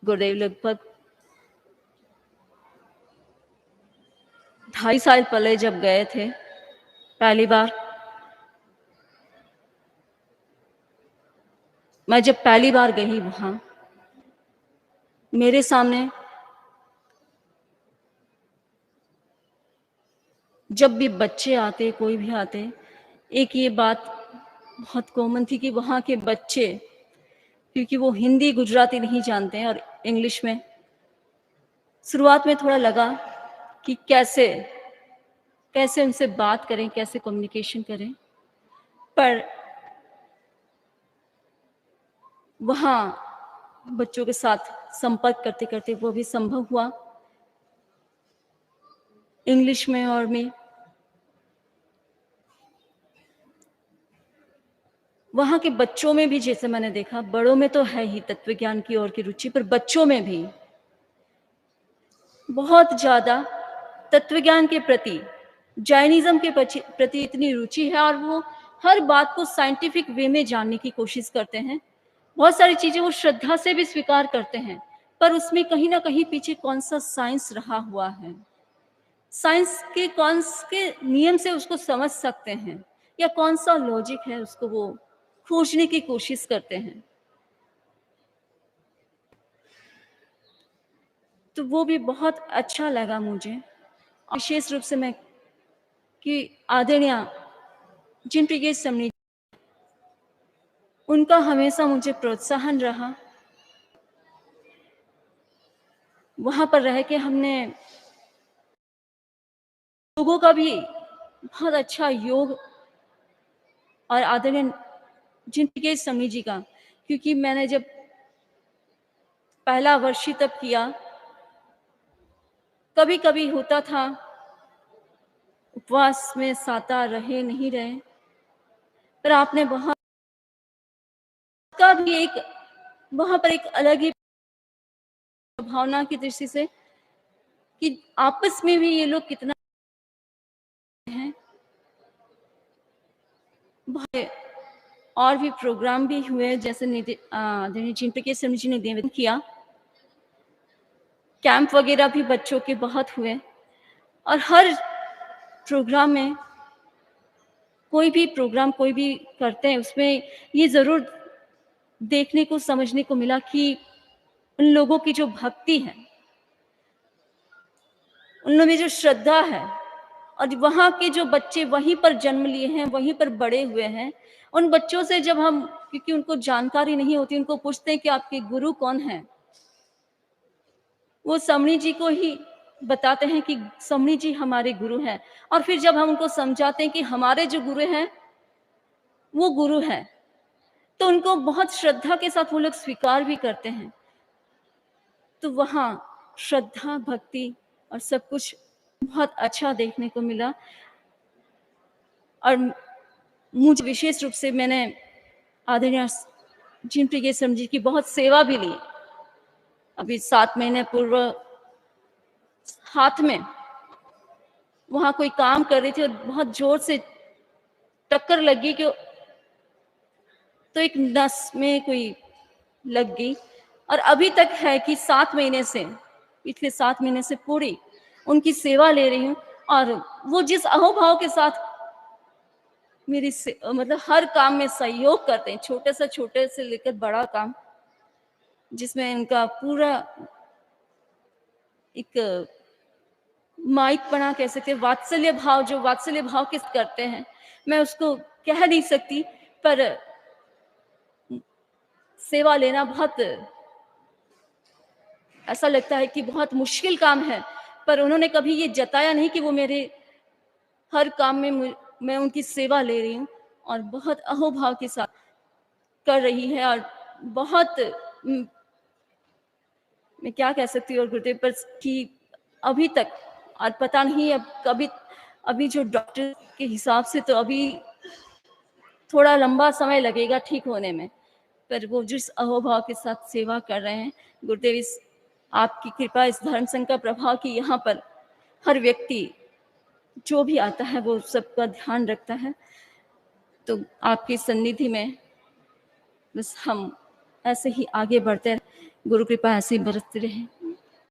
गुरुदेव लगभग 2.5 साल पहले जब गए थे पहली बार, मैं जब पहली बार गई वहां, मेरे सामने जब भी बच्चे आते, कोई भी आते, एक ये बात बहुत कॉमन थी कि वहाँ के बच्चे, क्योंकि वो हिंदी गुजराती नहीं जानते हैं और इंग्लिश में, शुरुआत में थोड़ा लगा कि कैसे उनसे बात करें, कैसे कम्युनिकेशन करें, पर वहाँ बच्चों के साथ संपर्क करते करते वो भी संभव हुआ इंग्लिश में। और मैं वहाँ के बच्चों में भी, जैसे मैंने देखा, बड़ों में तो है ही तत्व ज्ञान की ओर की रुचि, पर बच्चों में भी बहुत ज्यादा तत्व ज्ञान के प्रति, जैनिज्म के प्रति इतनी रुचि है और वो हर बात को साइंटिफिक वे में जानने की कोशिश करते हैं। बहुत सारी चीजें वो श्रद्धा से भी स्वीकार करते हैं, पर उसमें कहीं ना कहीं पीछे कौन सा साइंस रहा हुआ है, साइंस के कौन के नियम से उसको समझ सकते हैं, या कौन सा लॉजिक है, उसको वो खोजने की कोशिश करते हैं। तो वो भी बहुत अच्छा लगा मुझे। विशेष रूप से मैं कि आदरणीय जिनप्रिय समनी, उनका हमेशा मुझे प्रोत्साहन रहा। वहां पर रह के हमने लोगों का भी बहुत अच्छा योग, और आदरणीय जिनप्रिय समनी जी का, क्योंकि मैंने जब पहला वर्ष ही तब किया, कभी कभी होता था उपवास में साता रहे नहीं रहे, पर आपने बहुत का भी एक वहां पर एक अलग ही भावना की दृष्टि से कि आपस में भी ये लोग कितना हैं। और भी प्रोग्राम भी हुए, जैसे जिनप्रिय समनी जी ने निवेदन किया, कैंप वगैरह भी बच्चों के बहुत हुए, और हर प्रोग्राम में कोई भी प्रोग्राम कोई भी करते हैं, उसमें ये जरूर देखने को समझने को मिला कि उन लोगों की जो भक्ति है, उन लोगों में जो श्रद्धा है, और वहाँ के जो बच्चे वहीं पर जन्म लिए हैं, वहीं पर बड़े हुए हैं, उन बच्चों से जब हम, क्योंकि उनको जानकारी नहीं होती, उनको पूछते हैं कि आपके गुरु कौन हैं, वो समणी जी को ही बताते हैं कि समणी जी हमारे गुरु हैं। और फिर जब हम उनको समझाते हैं कि हमारे जो गुरु हैं वो गुरु हैं, तो उनको बहुत श्रद्धा के साथ वो लोग स्वीकार भी करते हैं। तो वहाँ श्रद्धा, भक्ति और सब कुछ बहुत अच्छा देखने को मिला। और मुझे विशेष रूप से मैंने आदरणीय जिनप्रिय समनी जी की बहुत सेवा भी ली। अभी 7 महीने पूर्व हाथ में वहां कोई काम कर रही थी और बहुत जोर से टक्कर लगी कि तो एक नस में कोई लग गई, और अभी तक है कि 7 महीने से, पिछले 7 महीने से पूरी उनकी सेवा ले रही हूँ। और वो जिस अहोभाव के साथ मेरी मतलब हर काम में सहयोग करते हैं, छोटे से लेकर बड़ा काम, जिसमें उनका पूरा एक माइकपना कह सकते हैं, वात्सल्य भाव, जो वात्सल्य भाव किस करते हैं, मैं उसको कह नहीं सकती, पर सेवा लेना बहुत ऐसा लगता है कि बहुत मुश्किल काम है, पर उन्होंने कभी ये जताया नहीं कि वो मेरे हर काम में मैं उनकी सेवा ले रही हूँ, और बहुत अहोभाव के साथ कर रही है। और बहुत मैं क्या कह सकती हूँ और गुरुदेव पर कि अभी तक, और पता नहीं अब कभी, अभी जो डॉक्टर के हिसाब से तो अभी थोड़ा लंबा समय लगेगा ठीक होने में, पर वो जिस अहोभाव के साथ सेवा कर रहे हैं, गुरुदेव इस आपकी कृपा, इस धर्म संघ का प्रभाव कि यहाँ पर हर व्यक्ति जो भी आता है वो सबका ध्यान रखता है। तो आपकी सन्निधि में बस हम ऐसे ही आगे बढ़ते हैं गुरु कृपा ऐसी बरसती रहे।